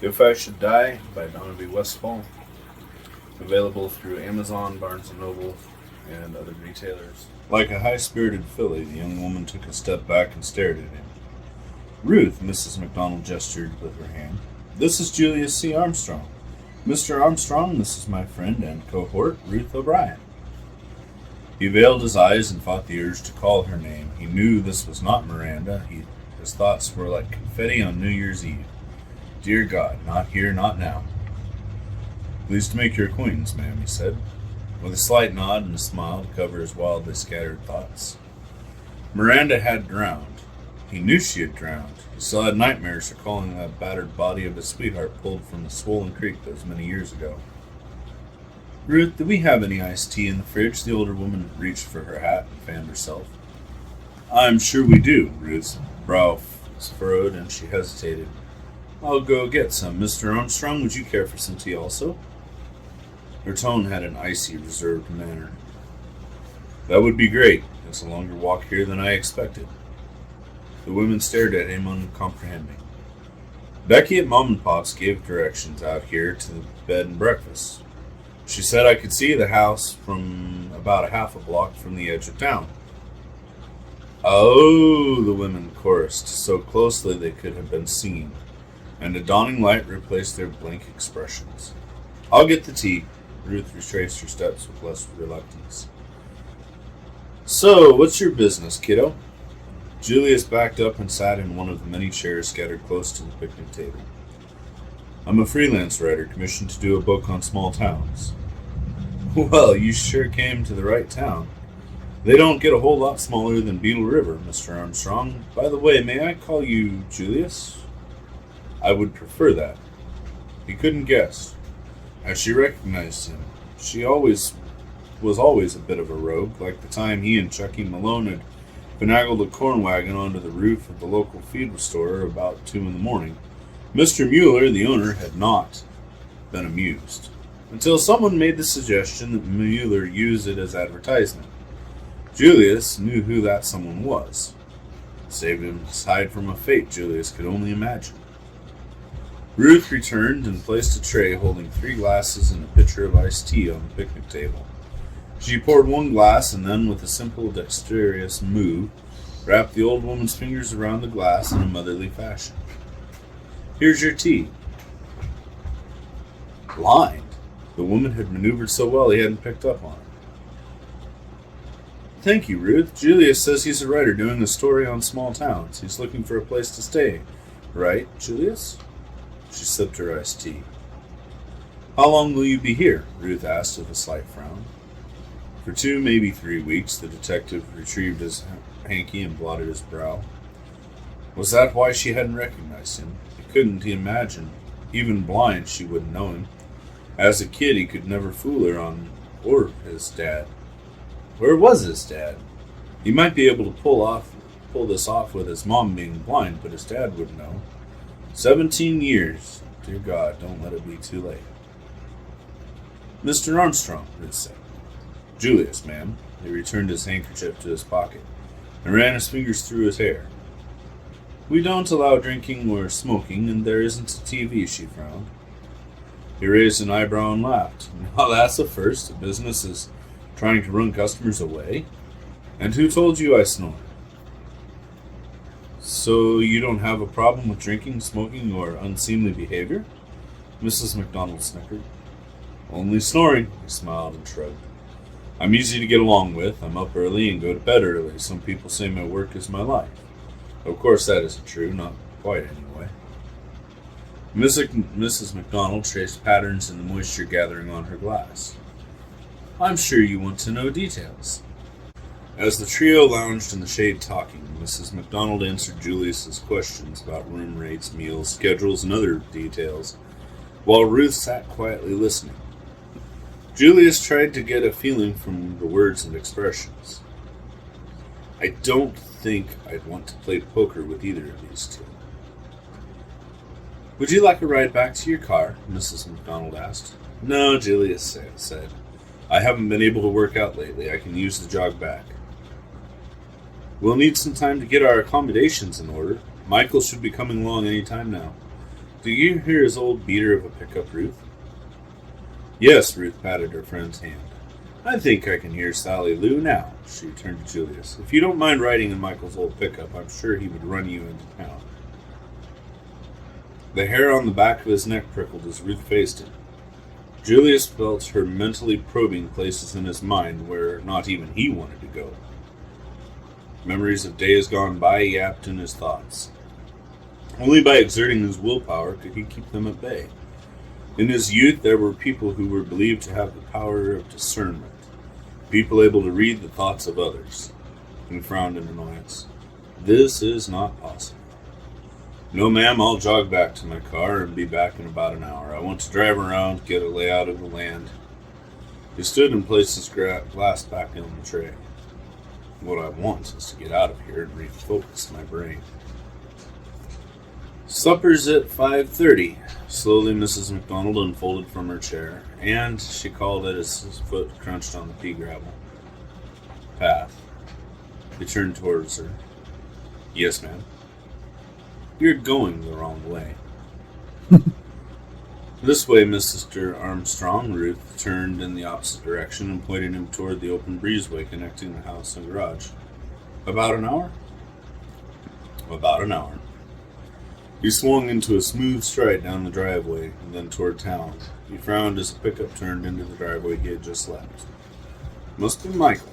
If I Should Die by Donevy Westphal. Available through Amazon, Barnes & Noble, and other retailers. Like a high-spirited filly, the young woman took a step back and stared at him. Ruth, Mrs. McDonald gestured with her hand. This is Julius C. Armstrong. Mr. Armstrong, this is my friend and cohort, Ruth O'Brien. He veiled his eyes and fought the urge to call her name. He knew this was not Miranda. His thoughts were like confetti on New Year's Eve. Dear God, not here, not now. Pleased to make your acquaintance, ma'am, he said, with a slight nod and a smile to cover his wildly scattered thoughts. Miranda had drowned. He knew she had drowned. He still had nightmares recalling that battered body of his sweetheart pulled from the swollen creek those many years ago. Ruth, do we have any iced tea in the fridge? The older woman reached for her hat and fanned herself. I'm sure we do. Ruth's brow furrowed and she hesitated. I'll go get some. Mr. Armstrong, would you care for some tea also? Her tone had an icy, reserved manner. That would be great. It's a longer walk here than I expected. The women stared at him, uncomprehending. Becky at Mom and Pop's gave directions out here to the bed and breakfast. She said I could see the house from about a half a block from the edge of town. Oh, the women chorused so closely they could have been seen, and a dawning light replaced their blank expressions. I'll get the tea. Ruth retraced her steps with less reluctance. So, what's your business, kiddo? Julius backed up and sat in one of the many chairs scattered close to the picnic table. I'm a freelance writer commissioned to do a book on small towns. Well, you sure came to the right town. They don't get a whole lot smaller than Beetle River, Mr. Armstrong. By the way, may I call you Julius? I would prefer that. He couldn't guess. As she recognized him, she was always a bit of a rogue, like the time he and Chucky Malone had finagled a corn wagon onto the roof of the local feed store about 2 a.m. Mr. Mueller, the owner, had not been amused, until someone made the suggestion that Mueller use it as advertisement. Julius knew who that someone was. Saved him aside from a fate Julius could only imagine. Ruth returned and placed a tray holding 3 glasses and a pitcher of iced tea on the picnic table. She poured 1 glass and then, with a simple, dexterous move, wrapped the old woman's fingers around the glass in a motherly fashion. Here's your tea. Blind. The woman had maneuvered so well he hadn't picked up on it. Thank you, Ruth. Julius says he's a writer doing a story on small towns. He's looking for a place to stay. Right, Julius? She sipped her iced tea. How long will you be here? Ruth asked with a slight frown. For 2, maybe 3 weeks, the detective retrieved his hanky and blotted his brow. Was that why she hadn't recognized him? He couldn't imagine. Even blind, she wouldn't know him. As a kid, he could never fool her or his dad. Where was his dad? He might be able to pull this off with his mom being blind, but his dad wouldn't know. 17 years. Dear God, don't let it be too late. Mr. Armstrong, Ruth said. Julius, ma'am. He returned his handkerchief to his pocket and ran his fingers through his hair. We don't allow drinking or smoking, and there isn't a TV, she frowned. He raised an eyebrow and laughed. Now that's a first. A business is trying to run customers away. And who told you I snore? So you don't have a problem with drinking, smoking, or unseemly behavior? Mrs. McDonald snickered. Only snoring, he smiled and shrugged. I'm easy to get along with. I'm up early and go to bed early. Some people say my work is my life. Of course that isn't true, not quite anyway. Mrs. McDonald traced patterns in the moisture gathering on her glass. I'm sure you want to know details. As the trio lounged in the shade talking, Mrs. McDonald answered Julius's questions about room rates, meals, schedules, and other details, while Ruth sat quietly listening. Julius tried to get a feeling from the words and expressions. I don't think I'd want to play poker with either of these two. Would you like a ride back to your car? Mrs. McDonald asked. No, Julius said. I haven't been able to work out lately. I can use the jog back. We'll need some time to get our accommodations in order. Michael should be coming along any time now. "Do you hear his old beater of a pickup, Ruth?" "Yes," Ruth patted her friend's hand. "I think I can hear Sally Lou now," she turned to Julius. "If you don't mind riding in Michael's old pickup, I'm sure he would run you into town." The hair on the back of his neck prickled as Ruth faced him. Julius felt her mentally probing places in his mind where not even he wanted to go. Memories of days gone by yapped in his thoughts. Only by exerting his willpower could he keep them at bay. In his youth, there were people who were believed to have the power of discernment, people able to read the thoughts of others. He frowned in annoyance. "This is not possible." "No, ma'am, I'll jog back to my car and be back in about an hour. I want to drive around, get a layout of the land." He stood and placed his glass back in the tray. "What I want is to get out of here and refocus my brain." "Supper's at 5:30. Slowly Mrs. McDonald unfolded from her chair, and she called it as his foot crunched on the pea gravel path. He turned towards her. "Yes, ma'am." "You're going the wrong way." "This way, Mr. Armstrong." Ruth turned in the opposite direction and pointed him toward the open breezeway connecting the house and garage. "About an hour?" "About an hour." He swung into a smooth stride down the driveway and then toward town. He frowned as the pickup turned into the driveway he had just left. "Must be Michael."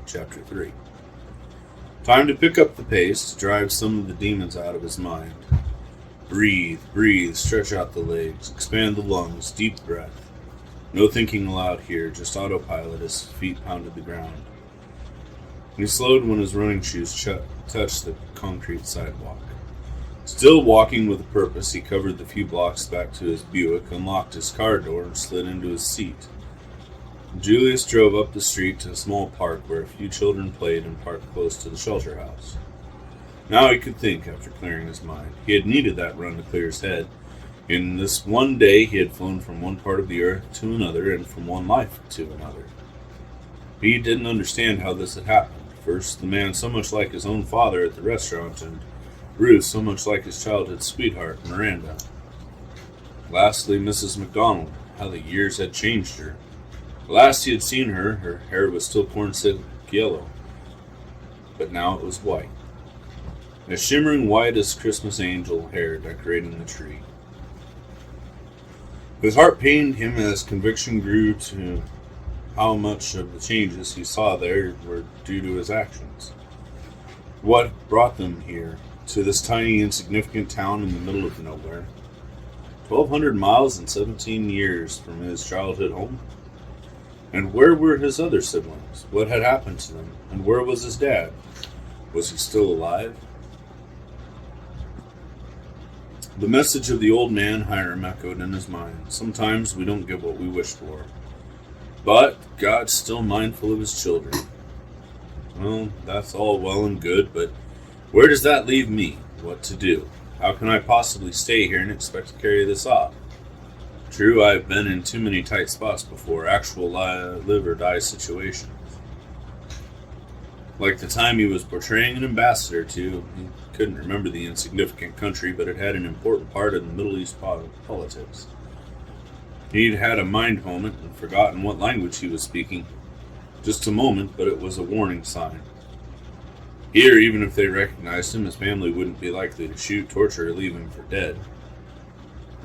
Chapter 3. Time to pick up the pace, to drive some of the demons out of his mind. Breathe, breathe, stretch out the legs, expand the lungs, deep breath. No thinking aloud here, just autopilot as his feet pounded the ground. He slowed when his running shoes touched the concrete sidewalk. Still walking with a purpose, he covered the few blocks back to his Buick, unlocked his car door, and slid into his seat. Julius drove up the street to a small park where a few children played and parked close to the shelter house. Now he could think after clearing his mind. He had needed that run to clear his head. In this one day he had flown from one part of the earth to another and from one life to another. He didn't understand how this had happened. First, the man so much like his own father at the restaurant, and Ruth so much like his childhood sweetheart, Miranda. Lastly, Mrs. McDonald, how the years had changed her. Last he had seen her, her hair was still corn-silk yellow, but now it was white. As shimmering white as Christmas angel hair decorating the tree. His heart pained him as conviction grew to how much of the changes he saw there were due to his actions. What brought them here, to this tiny, insignificant town in the middle of nowhere? 1,200 miles and 17 years from his childhood home? And where were his other siblings? What had happened to them? And where was his dad? Was he still alive? The message of the old man Hiram echoed in his mind. Sometimes we don't get what we wish for. But God's still mindful of his children. Well, that's all well and good, but where does that leave me? What to do? How can I possibly stay here and expect to carry this off? True, I've been in too many tight spots before, actual live or die situations. Like the time he was portraying an ambassador to, he couldn't remember the insignificant country, but it had an important part in the Middle East politics. He'd had a mind moment and forgotten what language he was speaking. Just a moment, but it was a warning sign. Here, even if they recognized him, his family wouldn't be likely to shoot, torture, or leave him for dead.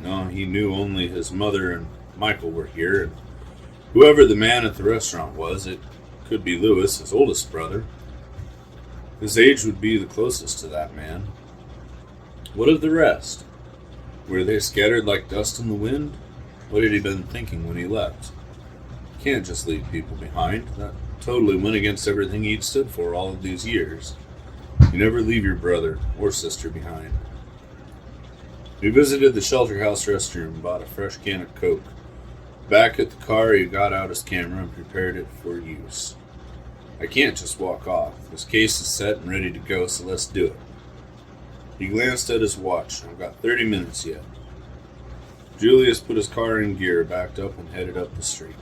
No, he knew only his mother and Michael were here, and whoever the man at the restaurant was, it could be Louis, his oldest brother. His age would be the closest to that man. What of the rest? Were they scattered like dust in the wind? What had he been thinking when he left? You can't just leave people behind. That totally went against everything he'd stood for all of these years. You never leave your brother or sister behind. He visited the shelter house restroom and bought a fresh can of Coke. Back at the car, he got out his camera and prepared it for use. I can't just walk off. This case is set and ready to go, so let's do it. He glanced at his watch. I've got 30 minutes yet. Julius put his car in gear, backed up, and headed up the street.